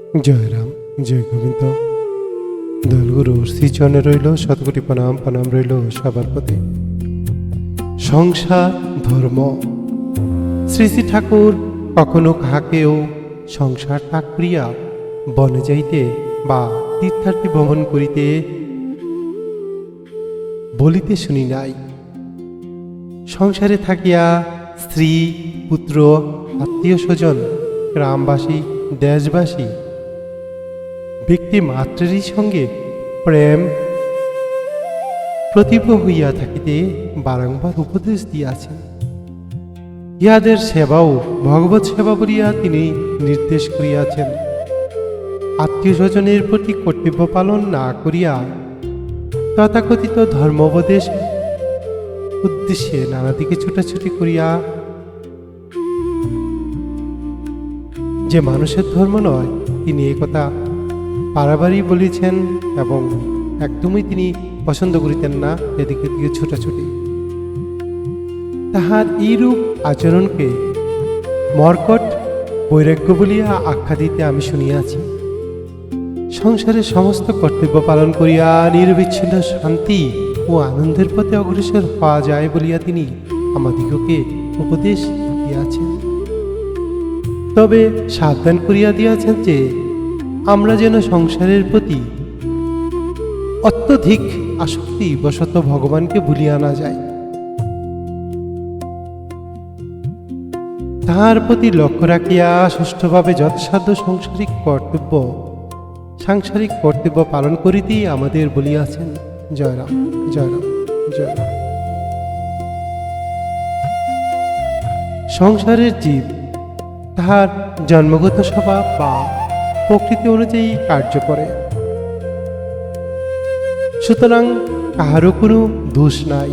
জয় রাম, জয় গোবিন্দ। দলগুরুর শ্রীচরণে রইল শতকোটি প্রণাম, প্রণাম রইল সবার প্রতি। সংসার ধর্ম। শ্রী শ্রী ঠাকুর কখনো কাহাকেও সংসার ত্যাগ করিয়া বনে যাইতে বা তীর্থার্থী ভ্রমণ করিতে বলিতে শুনি নাই। সংসারে থাকিয়া স্ত্রী, পুত্র, আত্মীয় স্বজন, গ্রামবাসী, দেশবাসী ব্যক্তি মাত্রেরই সঙ্গে প্রেম প্রতিভ হইয়া থাকিতে বারংবার উপদেশ দিয়াছেন। ইহাদের সেবাও ভগবত সেবা বলিয়া তিনি নির্দেশ করিয়াছেন। আত্মীয় স্বজনের প্রতি কর্তব্য পালন না করিয়া তথাকথিত ধর্মোপদেশ উদ্দেশ্যে নানা দিকে ছুটাছুটি করিয়া যে মানুষের ধর্ম নয়, তিনি একথা বারবারই বলেছেন এবং একদমই তিনি পছন্দ করিতেন না এদিকে দিকে ছুটাছুটি। তাহার এইরূপ আচরণকে মর্কট বৈরাগ্য বলিয়া আখ্যা দিতে আমি শুনিয়াছি। সংসারের সমস্ত কর্তব্য পালন করিয়া নিরবিচ্ছিন্ন শান্তি ও আনন্দের পথে অগ্রসর হওয়া যায় বলিয়া তিনি আমাদিগকে উপদেশ দিয়াছেন। তবে সাবধান করিয়া দিয়াছেন যে আমরা যেন সংসারের প্রতি অত্যধিক আসক্তি বশত ভগবানকে ভুলিয়া না যায়। তাহার প্রতি লক্ষ্য রাখিয়া সুষ্ঠুভাবে যথাসাধ্য সাংসারিক কর্তব্য পালন করিতেই আমাদের বলিয়াছেন। জয় রাম, জয় রাম, জয় রাম। সংসারের জীব তাহার জন্মগত স্বভাব বা প্রকৃতি অনুযায়ী কার্য করে, সুতরাং কাহারও কোনো দোষ নাই।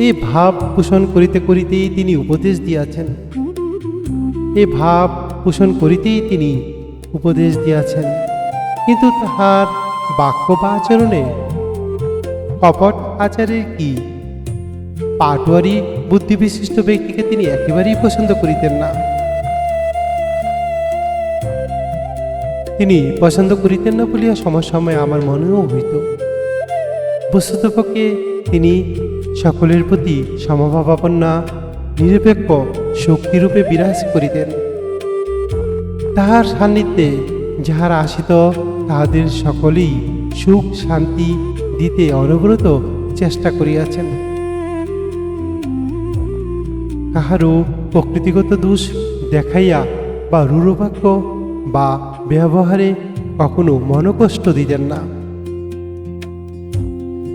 এই ভাব পোষণ করিতে করিতেই তিনি উপদেশ দিয়াছেন। এই ভাব পোষণ করিতেই তিনি উপদেশ দিয়াছেন, কিন্তু তাহার বাক্য বা আচরণে কপট আচারের কি পাটোয়ারি বুদ্ধিবিশিষ্ট ব্যক্তিকে তিনি একেবারেই পছন্দ করিতেন না। তিনি পছন্দ করিতেন না বলিয়া সময় আমার মনেও হইত। বস্তুতপক্ষে তিনি সকলের প্রতি সমভাবাপন্না নিরপেক্ষ শক্তিরূপে বিরাজ করিতেন। তাহার সান্নিধ্যে যাহারা আসিত তাহাদের সকলেই সুখ শান্তি দিতে অনবরত চেষ্টা করিয়াছেন। কাহারও প্রকৃতিগত দোষ দেখাইয়া বা রূঢ়বাক্য বা ব্যবহারে কখনো মনকষ্ট দিতেন না।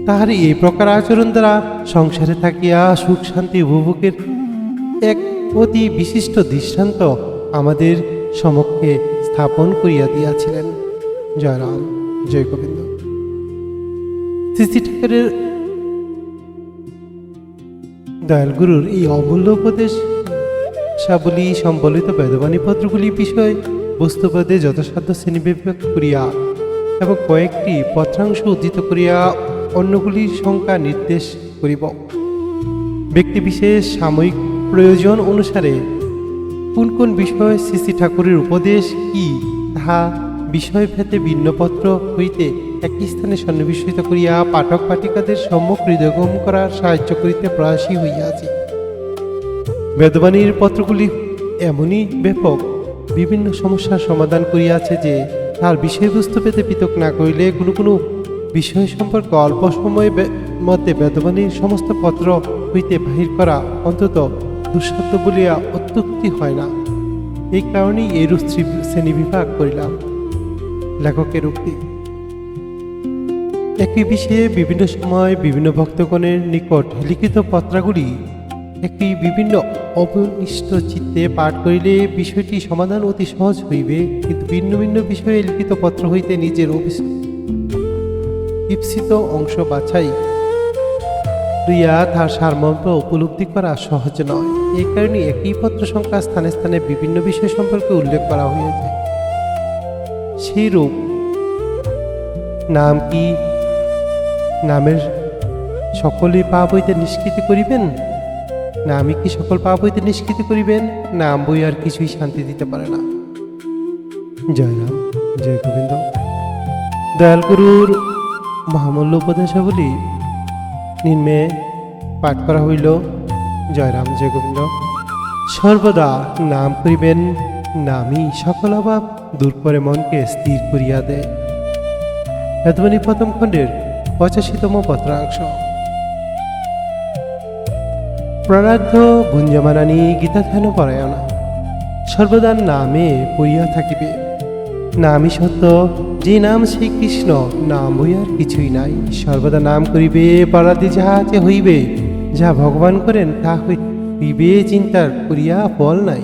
তাহার এই প্রকার আচরণ দ্বারা সংসারে থাকিয়া সুখ শান্তি উপভোগের এক অতি বিশিষ্ট দৃষ্টান্ত আমাদের সমক্ষে স্থাপন করিয়া দিয়াছিলেন। জয় রাম, জয় গোবিন্দ। শ্রী শ্রী ঠাকুরের দয়ালগুরুর এই অমূল্য উপদেশ সাবলী সম্বলিত বেদবাণী পত্রগুলি বিষয় বস্তুপদে যথাসাধ্য শ্রেণীবিভাগ করিয়া এবং কয়েকটি পত্রাংশ উদ্ধৃত করিয়া অন্যগুলির সংখ্যা নির্দেশ করিব। ব্যক্তিবিশেষ সাময়িক প্রয়োজন অনুসারে কোন কোন বিষয় শ্রী শ্রী ঠাকুরের উপদেশ কি তাহা বিষয়ভেদে ভিন্ন পত্র হইতে একই স্থানে সন্নিবেশিত করিয়া পাঠক পাঠিকাদের সম্মুখ হৃদয়গম করার সাহায্য করিতে প্রয়াসী হইয়াছি। বেদবাণীর পত্রগুলি এমনই ব্যাপক বিভিন্ন সমস্যার সমাধান করিয়াছে যে তার বিষয়বস্তু পেতে পৃথক না করিলে কোনো বিষয় সম্পর্কে অল্প সময়ের মধ্যে বেদবাণীর সমস্ত পত্র হইতে বাহির করা অন্তত দুঃসাধ্য বলিয়া অত্যুক্তি হয় না। এই কারণেই এরূপ শ্রেণীবিভাগ করিলাম। লেখকের উক্তি। একই বিষয়ে বিভিন্ন সময় বিভিন্ন ভক্তগণের নিকট লিখিত পত্রাগুলি একই বিভিন্ন অবনিষ্ঠ চিত্তে পাঠ করিলে বিষয়টি সমাধান অতি সহজ হইবে, কিন্তু ভিন্ন ভিন্ন বিষয়ে লিখিত পত্র হইতে নিজের ঈপ্সিত অংশ বাছাই করিয়া তার সারমর্ম উপলব্ধি করা সহজ নয়। এই কারণে একই পত্র সংখ্যা স্থানে স্থানে বিভিন্ন বিষয় সম্পর্কে উল্লেখ করা হয়েছে। সেই রূপ নাম কি, নামের সকলেই পাপ হইতে নিষ্কৃতি করিবেন, নামই কি সকল পাপ হইতে নিষ্কৃতি করিবেন, নাম বই আর কিছুই শান্তি দিতে পারে না। জয় রাম, জয় গোবিন্দ। দয়াল গুরুর মহামূল্য উপদেশাবলী নিম্নে পাঠ করা হইল। জয় রাম, জয় গোবিন্দ। সর্বদা নাম করিবেন, নামই সকল অভাব দূর করে মনকে স্থির করিয়া দেয়। বেদবাণী প্রথম খণ্ডের 85তম পত্রাংশ। প্রারাধ্য ভুঞ্জমানানি গীতা ধ্যান পরায়ণা সর্বদা নামে পড়িয়া থাকিবে। নামই সত্য, যে নাম সেই কৃষ্ণ, নাম বই আর কিছুই নাই। সর্বদা নাম করিবে, পরাধি যাহা যে হইবে, যা ভগবান করেন তা হইবে, চিন্তার করিয়া ফল নাই।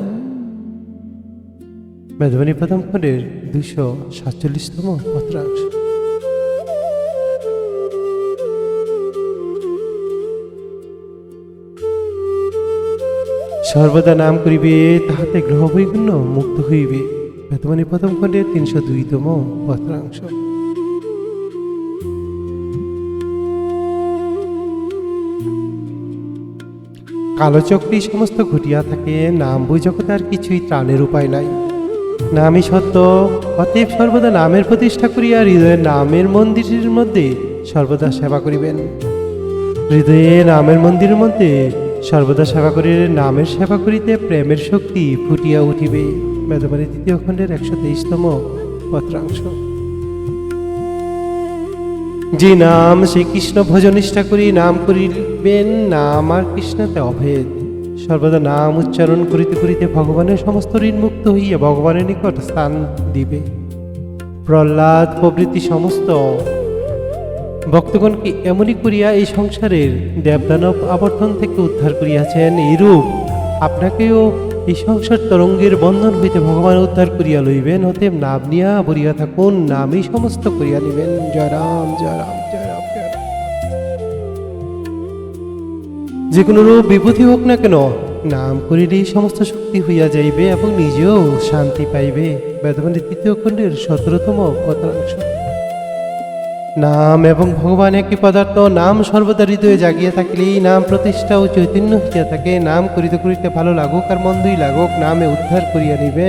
বেদবাণী প্রথম খণ্ডের 247তম পত্রাংশ। সর্বদা নাম করিবে, তাহাতে গ্রহ বৈগুণ্য মুক্ত হইবে। বেদবাণী প্রথম খণ্ডের 302তম পত্রাংশ। কালচক্রী সমস্ত ঘটিয়া থাকে, নাম বই জগতে আর কিছুই ত্রাণের উপায় নাই। নামই সত্য, অতএব সর্বদা নামের প্রতিষ্ঠা করিয়া হৃদয়ের নামের মন্দিরের মধ্যে সর্বদা সেবা করিবেন। হৃদয়ে নামের মন্দিরের মধ্যে সর্বদা সেবা করিলে নামের সেবা করিতে প্রেমের শক্তি ফুটিয়া উঠিবে। বেদবাণী দ্বিতীয় খণ্ডের 123তম পত্রাংশ। যে নাম সেই কৃষ্ণ ভজনিষ্ঠা করি নাম করিবেন, নাম আর কৃষ্ণতে অভেদ। সর্বদা নাম উচ্চারণ করিতে করিতে ভগবানের সমস্ত ঋণ মুক্ত হইয়া ভগবানের নিকট স্থান দিবে। প্রহ্লাদ প্রভৃতি সমস্ত ভক্তগণকে এমনই করিয়া এই সংসারের দেবদানব আবর্তন থেকে উদ্ধার করিয়াছেন। এইরূপ আপনাকেও এই সংসার তরঙ্গের বন্ধন হইতে ভগবান উদ্ধার করিয়া লইবেন। অতএব নাম নিয়া বলিয়া থাকুন, নামই সমস্ত করিয়া নিবেন। জয় রাম, জয় রাম, জয় রাম, জয় রাম। যে কোনো রূপ বিভূতি হোক না কেন, নাম করিলেই সমস্ত শক্তি হইয়া যাইবে এবং নিজেও শান্তি পাইবে। বেদবাণী তৃতীয় খণ্ডের 17তম পত্রাংশ। নাম এবং ভগবান একই পদার্থ। নাম সর্বদা হৃদয়ে জাগিয়া থাকিলেই নাম প্রতিষ্ঠা ও চৈতন্য হইয়া থাকে। নাম করিতে করিতে ভালো লাগুক আর মন্দই লাগুক, নামে উদ্ধার করিয়া নিবে,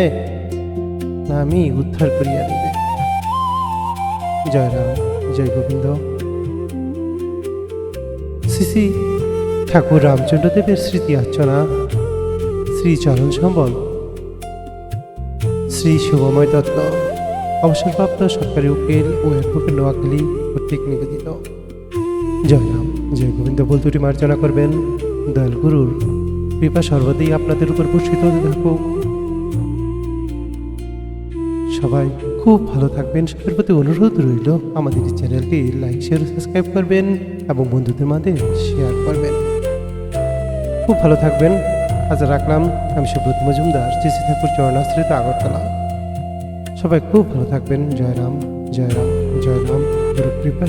নামই উদ্ধার করিয়া নিবে। জয় রাম, জয় গোবিন্দ। শ্রী ঠাকুর রামচন্দ্রদেবের স্মৃতি অর্চনা, শ্রী চরণ সম্বল, শ্রী শুভময় দত্ত, অবসরপ্রাপ্ত সরকারি উকিল ও অ্যাডভোকেট নোয়াখালী কর্তৃক নিবেদিত। জয় রাম, জয় গোবিন্দ বল দুটি মার্জনা করবেন। দয়াল গুরুর কৃপা সর্বদাই আপনাদের উপর বর্ষিত হতে থাকুক। সবাই খুব ভালো থাকবেন। সবার প্রতি অনুরোধ রইল, আমাদের এই চ্যানেলটি লাইক, শেয়ার, সাবস্ক্রাইব করবেন এবং বন্ধুদের মাঝে শেয়ার করবেন। খুব ভালো থাকবেন। আজ রাখলাম। আমি সুব্রত মজুমদার, শ্রী ঠাকুর চরণাশ্রিত, আগরতলা। সবাই খুব ভালো থাকবেন। জয় রাম, জয় রাম, জয় রাম। গুরু কৃপা।